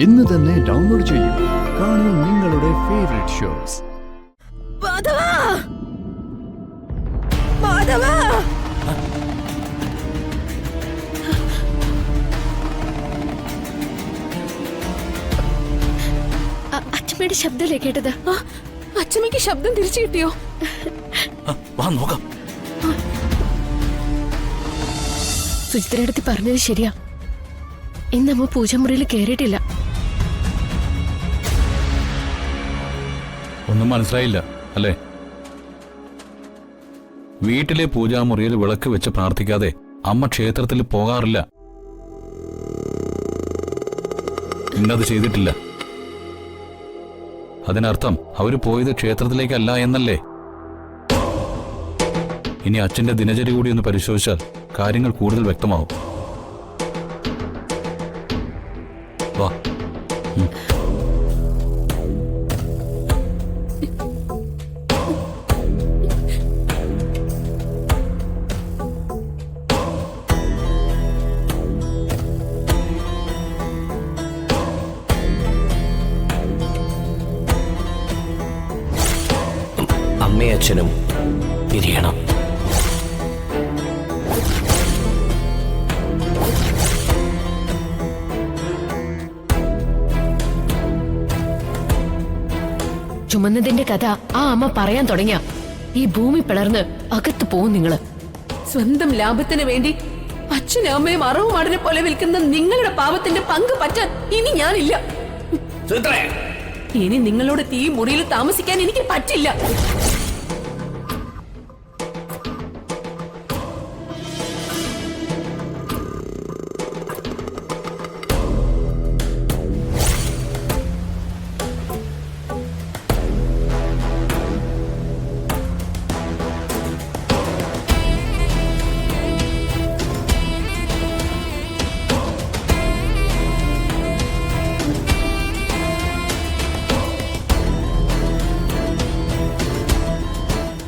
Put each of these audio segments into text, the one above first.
ഇന്ന് തന്നെ ഡൗൺലോഡ് ചെയ്യൂ. കാണൂ നിങ്ങളുടെ ഫേവറേറ്റ് ഷോസ്. അച്ഛമ്മയുടെ ശബ്ദമല്ലേ കേട്ടത്? അച്ഛമ്മയ്ക്ക് ശബ്ദം തിരിച്ചു കിട്ടിയോ? സുചിത്രടുത്ത് പറഞ്ഞത് ശരിയാ. ഇന്നമ്മ പൂജമുറിയിൽ കയറിയിട്ടില്ല. ഒന്നും മനസ്സിലായില്ല അല്ലേ? വീട്ടിലെ പൂജാമുറിയിൽ വിളക്ക് വെച്ച് പ്രാർത്ഥിക്കാതെ അമ്മ ക്ഷേത്രത്തിൽ പോകാറില്ല. ഇന്നത് ചെയ്തിട്ടില്ല. അതിനർത്ഥം അവര് പോയത് ക്ഷേത്രത്തിലേക്കല്ല എന്നല്ലേ? ഇനി അച്ഛന്റെ ദിനചര്യ കൂടി ഒന്ന് പരിശോധിച്ചാൽ കാര്യങ്ങൾ കൂടുതൽ വ്യക്തമാവും. വാ. അമ്മയും അച്ഛനും പിരിയണം. ചുമന്നതിന്റെ കഥ ആ അമ്മ പറയാൻ തുടങ്ങിയ ഈ ഭൂമി പിളർന്ന് അകത്ത് പോവും നിങ്ങള്. സ്വന്തം ലാഭത്തിന് വേണ്ടി അച്ഛനും അമ്മയും അറവുമാടിനെ പോലെ വിൽക്കുന്ന നിങ്ങളുടെ പാവത്തിന്റെ പങ്ക് പറ്റാൻ ഇനി ഞാനില്ല. ഇനി നിങ്ങളോട് തീ മുറിയിൽ താമസിക്കാൻ എനിക്ക് പറ്റില്ല.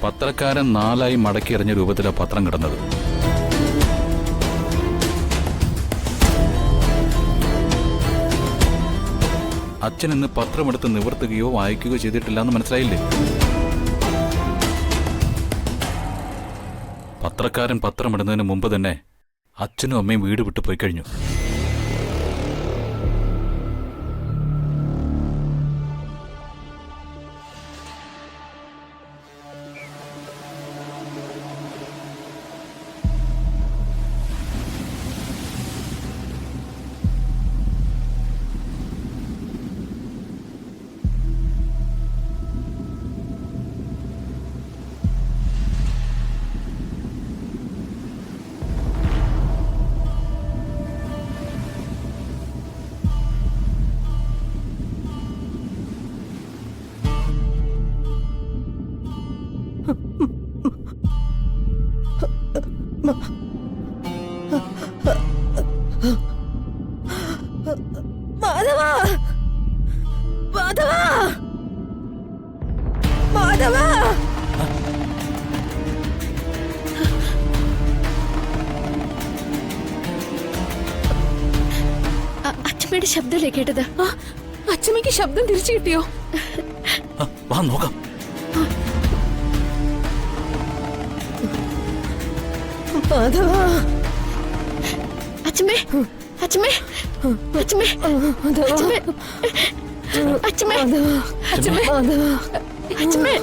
പത്രക്കാരൻ 4 മടക്കി എറിഞ്ഞ രൂപത്തിലാണ് പത്രം കിടന്നത്. അച്ഛൻ ഇന്ന് പത്രമെടുത്ത് നിവർത്തുകയോ വായിക്കുകയോ ചെയ്തിട്ടില്ല എന്ന് മനസ്സിലായില്ലേ? പത്രക്കാരൻ പത്രമിടുന്നതിന് മുമ്പ് തന്നെ അച്ഛനും അമ്മയും വീട് വിട്ടു പോയി കഴിഞ്ഞു. അച്ഛമ്മയുടെ ശബ്ദമല്ലേ കേട്ടത്? അച്ഛമ്മയ്ക്ക് ശബ്ദം തിരിച്ചു കിട്ടിയോ? വാ നോക്കാം. അച്ഛമ്മേ, അച്ഛമ്മേ, അച്ഛമ്മേ, അച്ഛമ്മേ, അച്ഛമ്മേ, അച്ഛമ്മേ, അച്ഛമ്മേ.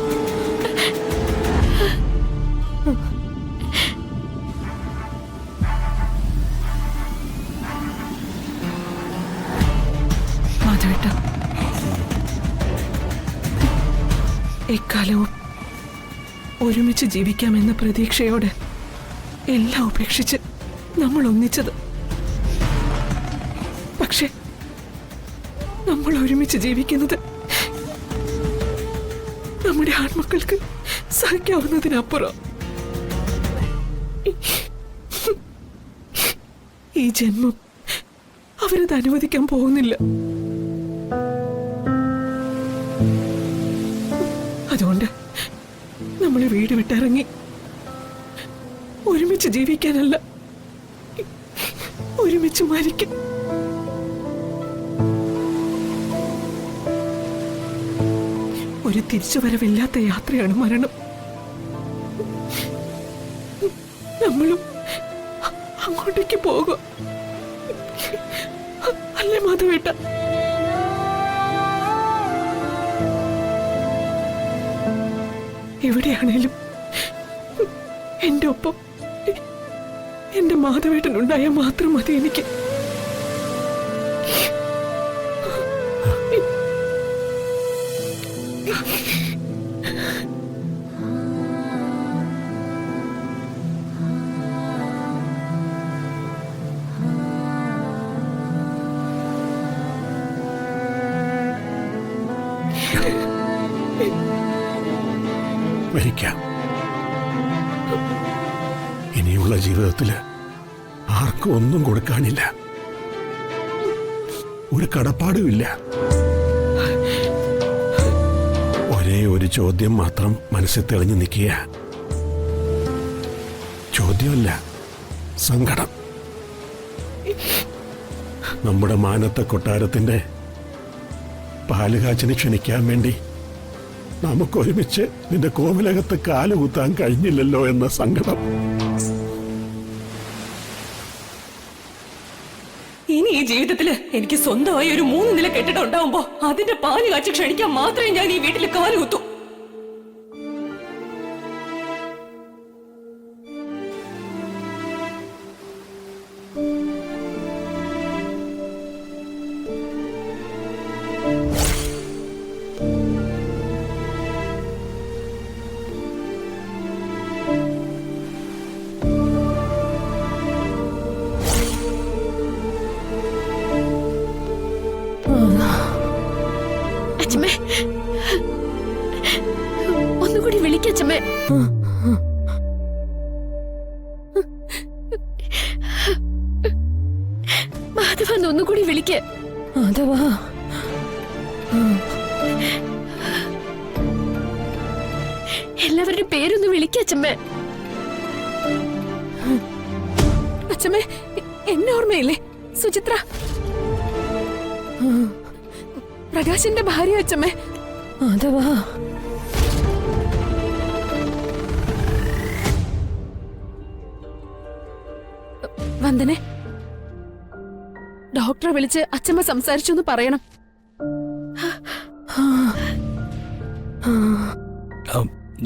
മാധവേട്ട, എക്കാലവും ഒരുമിച്ച് ജീവിക്കാമെന്ന പ്രതീക്ഷയോടെ എല്ലാം ഉപേക്ഷിച്ച് നമ്മൾ ഒന്നിച്ചത്. പക്ഷെ നമ്മൾ ഒരുമിച്ച് ജീവിക്കുന്നത് നമ്മുടെ ആൺമക്കൾക്ക് സഹിക്കാവുന്നതിനപ്പുറം. ഈ ജന്മം അവരത് അനുവദിക്കാൻ പോകുന്നില്ല. അതുകൊണ്ട് നമ്മൾ വീട് വിട്ടിറങ്ങി ഒരുമിച്ച് ജീവിക്കാനല്ല, ഒരുമിച്ച് മരിക്കാൻ. ഒരു തിരിച്ചുവരവില്ലാത്ത യാത്രയാണ് മരണം. നമ്മളും അങ്ങോട്ടേക്ക് പോകും, അല്ലേ മാധവേട്ട? എവിടെയാണേലും എന്റെ ഒപ്പം എന്റെ മാധവേട്ടനുണ്ടായാൽ മാത്രം മതി എനിക്ക്. മരിക്കാം. ഇനിയുള്ള ജീവിതത്തില് ആർക്കും ഒന്നും കൊടുക്കാനില്ല, ഒരു കടപ്പാടുമില്ല. ഒരേ ഒരു ചോദ്യം മാത്രം മനസ്സിൽ തെളിഞ്ഞു നിൽക്കുക. ചോദ്യമല്ല, സങ്കടം. നമ്മുടെ മാനത്തെ കൊട്ടാരത്തിന്റെ പാലുകാച്ചിന് ക്ഷണിക്കാൻ വേണ്ടി നമുക്കൊരുമിച്ച് നിന്റെ കോവിലകത്ത് കാലുകുത്താൻ കഴിഞ്ഞില്ലല്ലോ എന്ന സങ്കടം. ഇനി ഈ ജീവിതത്തില് എനിക്ക് സ്വന്തമായി ഒരു 3 നില കെട്ടിടം ഉണ്ടാവുമ്പോ അതിന്റെ പാല് കാച്ചി ക്ഷണിക്കാൻ മാത്രമേ ഞാൻ ഈ വീട്ടിൽ കാലുകുത്തൂ. അച്ഛമ്മേ, ഒന്നുകൂടി വിളിക്കച്ചമ്മേ. മാധവന്ന് ഒന്നുകൂടി വിളിക്ക. മാധവാ, എല്ലാവരുടെ പേരൊന്ന് വിളിക്കച്ചമ്മേ. അച്ഛമ്മേ, എന്നെ ഓർമ്മയില്ലേ? സുചിത്ര, പ്രകാശിന്റെ ഭാര്യ അച്ഛമ്മേ. മാധവാ, വന്ദനെ, ഡോക്ടറെ വിളിച്ച് അച്ഛമ്മ സംസാരിച്ചു എന്ന് പറയണം.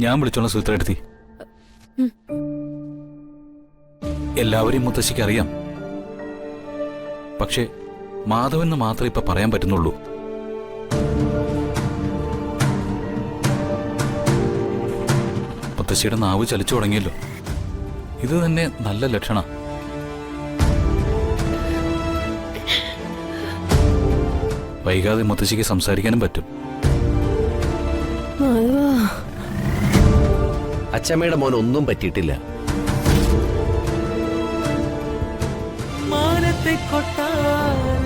ഞാൻ വിളിച്ചോളാം സുചിത്രയെടുത്തി. എല്ലാവരെയും മുത്തശ്ശിക്ക് അറിയാം. പക്ഷേ മാധവന് മാത്രമേ ഇപ്പൊ പറയാൻ പറ്റുന്നുള്ളൂ. മുത്തശ്ശിയുടെ നാവ് ചലിച്ചു തുടങ്ങിയല്ലോ. ഇത് തന്നെ നല്ല ലക്ഷണ. വൈകാതെ മുത്തശ്ശിക്ക് സംസാരിക്കാനും പറ്റും. അച്ചമ്മയുടെ മോൻ ഒന്നും പറ്റിയിട്ടില്ല. മാനത്തെ കൊട്ടാരം